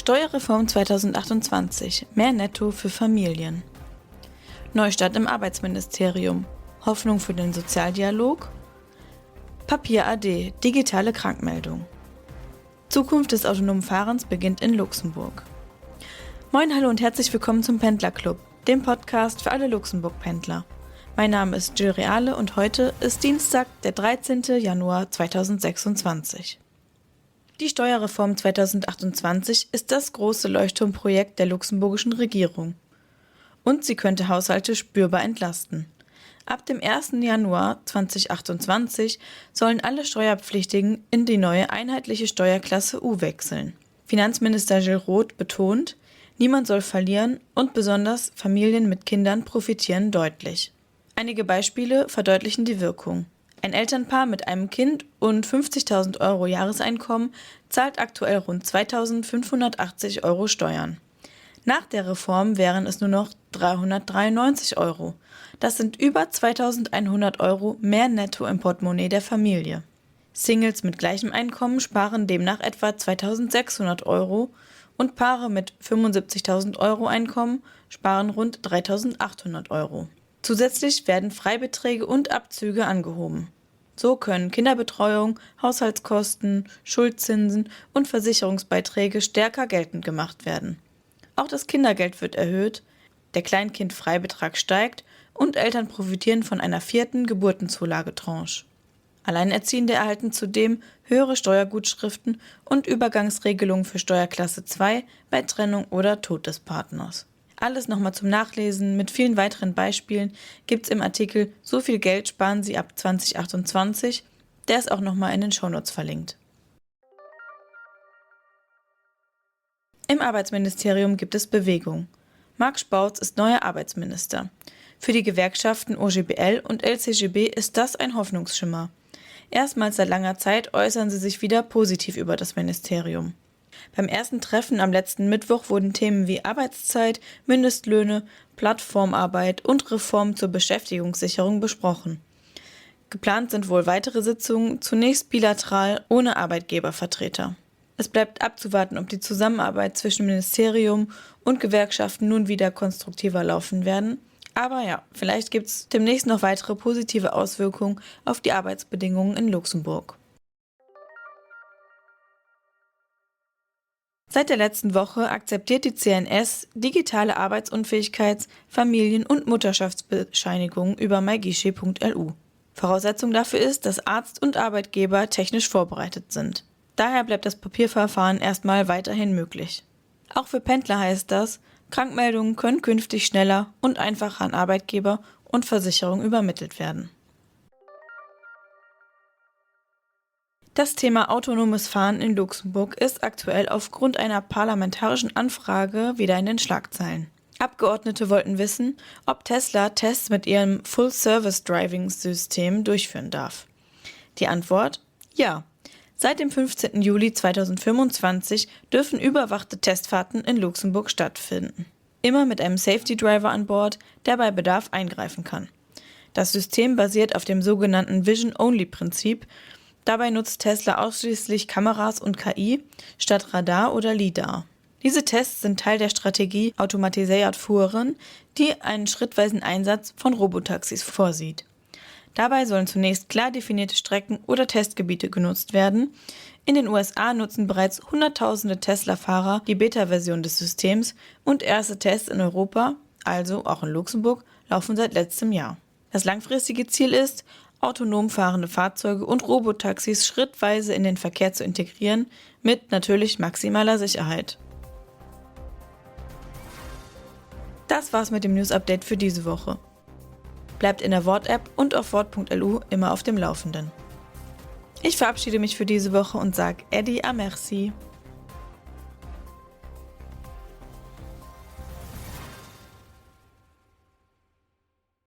Steuerreform 2028. Mehr Netto für Familien. Neustart im Arbeitsministerium. Hoffnung für den Sozialdialog. Papier AD. Digitale Krankmeldung. Zukunft des autonomen Fahrens beginnt in Luxemburg. Moin, hallo und herzlich willkommen zum Pendlerclub, dem Podcast für alle Luxemburg-Pendler. Mein Name ist Jill Reale und heute ist Dienstag, der 13. Januar 2026. Die Steuerreform 2028 ist das große Leuchtturmprojekt der luxemburgischen Regierung. Und sie könnte Haushalte spürbar entlasten. Ab dem 1. Januar 2028 sollen alle Steuerpflichtigen in die neue einheitliche Steuerklasse U wechseln. Finanzminister Gilles Roth betont, niemand soll verlieren und besonders Familien mit Kindern profitieren deutlich. Einige Beispiele verdeutlichen die Wirkung. Ein Elternpaar mit einem Kind und 50.000 Euro Jahreseinkommen zahlt aktuell rund 2.580 Euro Steuern. Nach der Reform wären es nur noch 393 Euro. Das sind über 2.100 Euro mehr netto im Portemonnaie der Familie. Singles mit gleichem Einkommen sparen demnach etwa 2.600 Euro und Paare mit 75.000 Euro Einkommen sparen rund 3.800 Euro. Zusätzlich werden Freibeträge und Abzüge angehoben. So können Kinderbetreuung, Haushaltskosten, Schuldzinsen und Versicherungsbeiträge stärker geltend gemacht werden. Auch das Kindergeld wird erhöht, der Kleinkindfreibetrag steigt und Eltern profitieren von einer 4. Geburtenzulagetranche. Alleinerziehende erhalten zudem höhere Steuergutschriften und Übergangsregelungen für Steuerklasse 2 bei Trennung oder Tod des Partners. Alles nochmal zum Nachlesen mit vielen weiteren Beispielen gibt's im Artikel So viel Geld sparen Sie ab 2028, der ist auch nochmal in den Shownotes verlinkt. Im Arbeitsministerium gibt es Bewegung. Marc Spautz ist neuer Arbeitsminister. Für die Gewerkschaften OGBL und LCGB ist das ein Hoffnungsschimmer. Erstmals seit langer Zeit äußern sie sich wieder positiv über das Ministerium. Beim ersten Treffen am letzten Mittwoch wurden Themen wie Arbeitszeit, Mindestlöhne, Plattformarbeit und Reformen zur Beschäftigungssicherung besprochen. Geplant sind wohl weitere Sitzungen, zunächst bilateral ohne Arbeitgebervertreter. Es bleibt abzuwarten, ob die Zusammenarbeit zwischen Ministerium und Gewerkschaften nun wieder konstruktiver laufen werden. Aber ja, vielleicht gibt es demnächst noch weitere positive Auswirkungen auf die Arbeitsbedingungen in Luxemburg. Seit der letzten Woche akzeptiert die CNS digitale Arbeitsunfähigkeits-, Familien- und Mutterschaftsbescheinigungen über myguichet.lu. Voraussetzung dafür ist, dass Arzt und Arbeitgeber technisch vorbereitet sind. Daher bleibt das Papierverfahren erstmal weiterhin möglich. Auch für Pendler heißt das, Krankmeldungen können künftig schneller und einfacher an Arbeitgeber und Versicherung übermittelt werden. Das Thema autonomes Fahren in Luxemburg ist aktuell aufgrund einer parlamentarischen Anfrage wieder in den Schlagzeilen. Abgeordnete wollten wissen, ob Tesla Tests mit ihrem Full-Service-Driving-System durchführen darf. Die Antwort: Ja. Seit dem 15. Juli 2025 dürfen überwachte Testfahrten in Luxemburg stattfinden. Immer mit einem Safety Driver an Bord, der bei Bedarf eingreifen kann. Das System basiert auf dem sogenannten Vision-Only-Prinzip. Dabei nutzt Tesla ausschließlich Kameras und KI statt Radar oder LiDAR. Diese Tests sind Teil der Strategie Automatisiert Fuhren, die einen schrittweisen Einsatz von Robotaxis vorsieht. Dabei sollen zunächst klar definierte Strecken oder Testgebiete genutzt werden. In den USA nutzen bereits Hunderttausende Tesla-Fahrer die Beta-Version des Systems und erste Tests in Europa, also auch in Luxemburg, laufen seit letztem Jahr. Das langfristige Ziel ist, autonom fahrende Fahrzeuge und Robotaxis schrittweise in den Verkehr zu integrieren, mit natürlich maximaler Sicherheit. Das war's mit dem News-Update für diese Woche. Bleibt in der Wort-App und auf wort.lu immer auf dem Laufenden. Ich verabschiede mich für diese Woche und sage Eddie à merci.